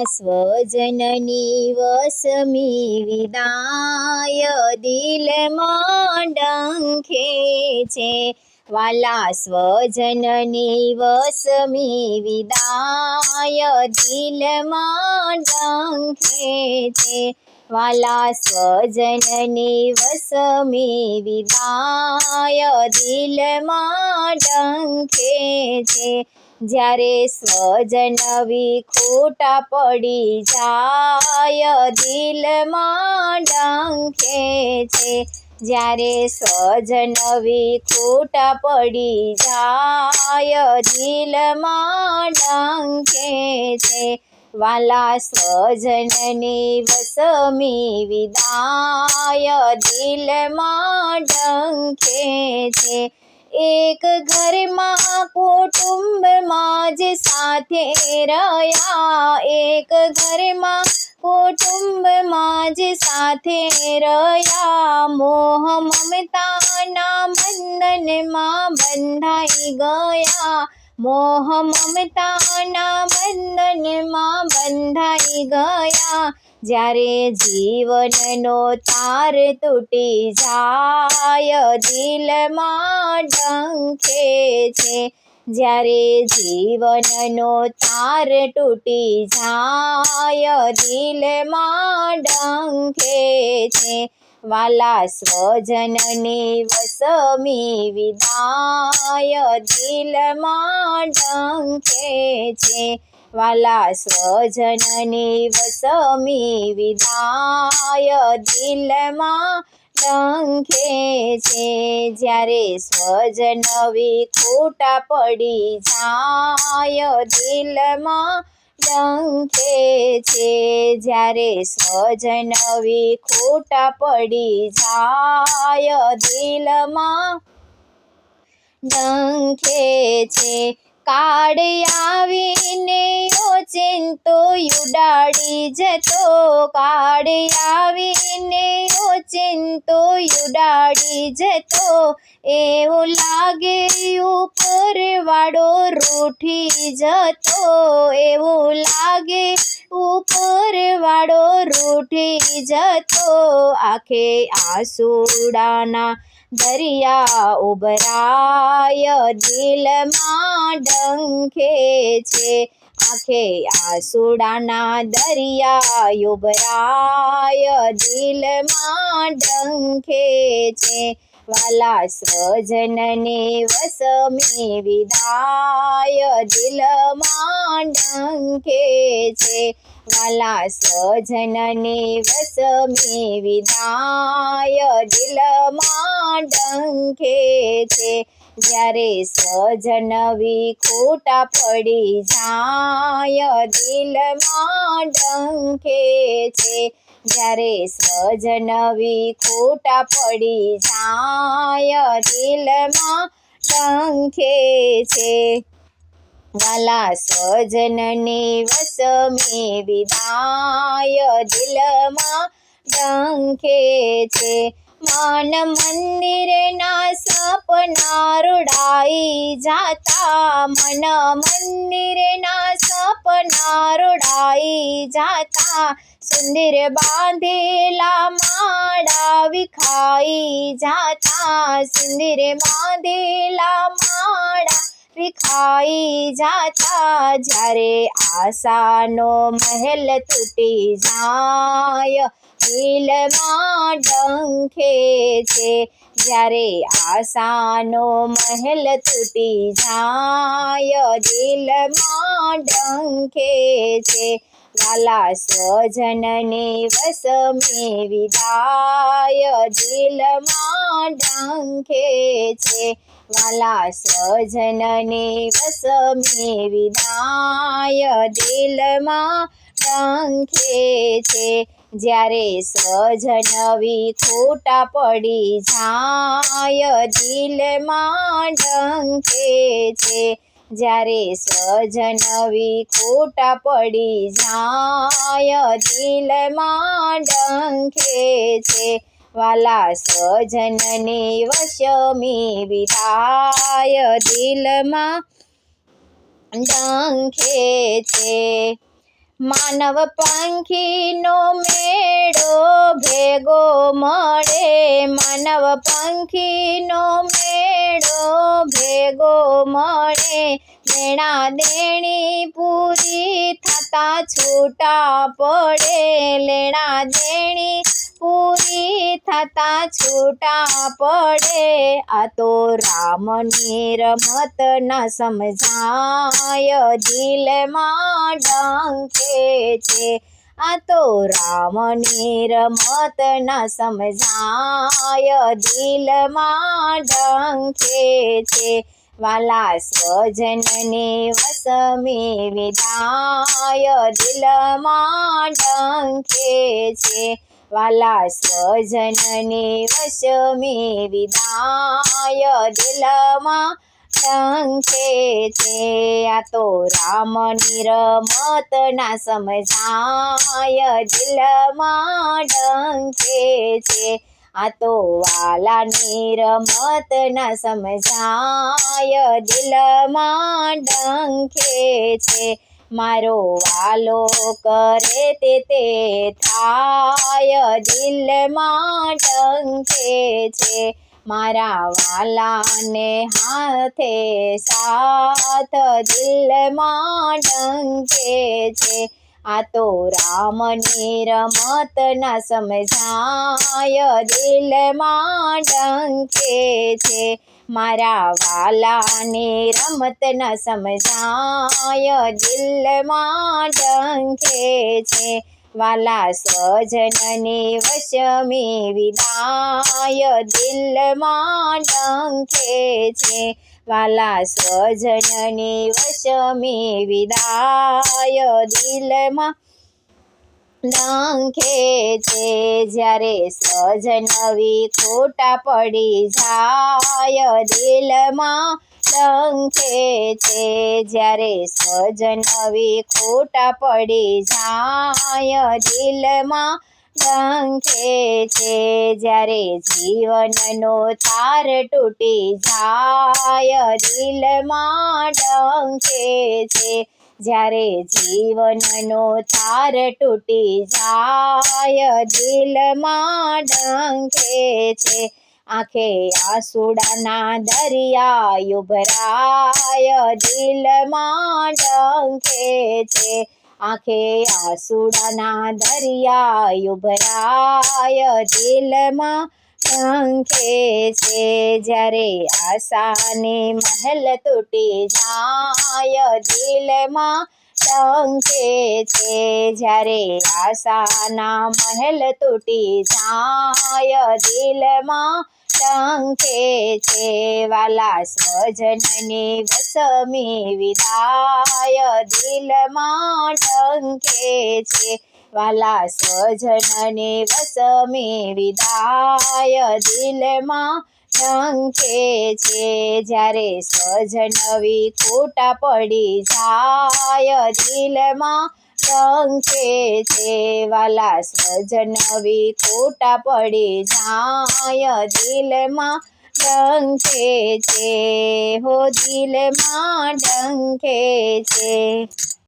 સ્વજનની વસમી વિદાય દિલમાં ડંખે છે. વાલા સ્વજનની વસમી વિદાય દિલમાં ડંખે છે. વાલા સ્વજનની વસમી વિદાય દિલમાં ડંખે છે. જ્યારે સ્વજન વિખૂટા પડી જાય દિલમાં ડંખે છે. જ્યારે સ્વજન વિખૂટા પડી જાય દિલમાં ડંખે છે. વાલા સ્વજનની વસમી વિદાય દિલમાં ડંખે છે. એક ઘરમાં કુટુંબમાં જ સાથે રહ્યા, એક ઘરમાં કુટુંબમાં જ સાથે રહ્યા, મોહ મમતાના બંધનમાં બંધાઈ ગયા, મોહ મમતાના બંધનમાં બંધાઈ ગયા. જ્યારે જીવનનો તાર તૂટી જાય દિલમાં ડંખે છે. જ્યારે જીવનનો તાર તૂટી જાય દિલમાં ડંખે છે. વાલા સ્વજનની વસમી વિદાય દિલમાં ડંખે છે. વાલા સ્વજનની વસમી વિદાય દિલમાં ડંખે છે. જ્યારે સ્વજન વિખૂટા પડી જાય દિલમાં ડંખે છે. જ્યારે સ્વજન વિખૂટા પડી જાય દિલમાં ડંખે છે. કાળ આવીને ઓચિંતો ઉડાડી જતો, કાળ આવીને ઓચિંતો ઉડાડી જતો, એવું લાગે ઉપરવાળો રૂઠી જતો, એવું લાગે ઉપરવાળો રૂઠી જતો. આંખે આંસુડાના દરિયા ઉભરાય દિલમાં ડંખે છે. આંખે આંસુડાના દરિયા ઉભરાય દિલમાં ડંખે છે. વાલા સ્વજનની વસમી વિદાય દિલમાં ડંખે છે. વાલા સ્વજનની વસમી વિદાય દિલમાં ડંખે છે. જ્યારે સ્વજન વિખૂટા પડી જાય દિલમાં ડંખે છે. જ્યારે સ્વજન વિખૂટા પડી જાય દિલમાં ડંખે છે. વાલા સ્વજનની વસમી વિદાય દિલમાં ડંખે છે. મન મંદિરના સપના રૂડાઈ જાતા, મન મંદિરના સપના રૂડાઈ જાતા, સુંદર બાંધેલા માળા વિખાઈ જાતા, સુંદર બાંધેલા માળા વિખાઈ જાતા. જ્યારે આશાનો મહેલ તૂટી જાય દિલમાં ડંખે છે. જ્યારે આશાનો મહેલ તૂટી જાય દિલમાં ડંખે છે. વાલા સ્વજનની વસમી વિદાય દિલમાં ડંખે છે. વાલા સ્વજનની વસમી વિદાય દિલમાં ડંખે છે. જ્યારે સ્વજન વિખૂટા પડી જાય દિલમાં ડંખે છે. જ્યારે સ્વજન વિખૂટા પડી જાય દિલમાં ડંખે છે. વાલા સ્વજનની વસમી વિદાય દિલમાં ડંખે છે. માનવ પંખીનો મેળો ભેગો મળે, માનવ પંખીનો મેળો ભેગો મળે, લેણા દેણી પૂરી થતા છૂટા પડે, લેણા દેણી પૂરી થતા છૂટા પડે, આ તો રામની રમત ન સમજાય દિલમાં ડંખે છે, આ તો રામની રમત ન સમજાય દિલમાં ડંખે છે, વાલા સ્વજનને વસમી વિદાય દિલમાં ડંખે છે, વાલા સ્વજનને વસમી વિદાય દિલમાં ડંખે છે, આ તો રામની રમત ના સમજાય દિલમાં ડંખે છે, આ તો વાલાની રમત ના સમજાય દિલમાં ડંખે છે, મારો વાલો કરે તે થાય દિલમાં ડંખે છે, મારા વાલાને હાથે સાથ દિલમાં ડંખે છે, આ તો રામની રમત ન સમજાય દિલમાં ડંખે છે, મારા વાલાની રમત ન સમજાય દિલમાં ડંખે છે, વાલા સ્વજનની વસમી વિદાય દિલમાં ડંખે છે, વાલા સ્વજનની વસમી વિદાય દિલમાં ડંખે છે, જ્યારે સ્વજન ખોટા પડી જાય દિલમાં ડંખે છે, જ્યારે સ્વજન ખોટા પડી જાય દિલમાં ડંખે છે, જ્યારે જીવનનો તાર તૂટી જાય દિલમાં ડંખે છે, જ્યારે જીવનનો તાર તૂટી જાય દિલમાં ડંખે છે, આંખે આંસુડાના દરિયા ભરાય દિલમાં ડંખે છે, આંખે આંસુડાના દરિયા ભરાય દિલમાં ડંખે છે, જ્યારે આશાને મહેલ તૂટી જાય દિલમાં ડંખે છે, જ્યારે આશાના મહેલ તૂટી જાય દિલમાં ડંખે છે, વાલા સ્વજનની વસમી વિદાય દિલમાં ડંખે છે, વાલા સ્વજનની વસમી વિદાય દિલમાં ડંખે છે, જ્યારે સ્વજન ખોટા પડી જાય દિલમાં ડંખે છે, વાલા સ્વજન ખોટા પડી જાય દિલમાં ડંખે છે, હો દિલમાં ડંખે છે.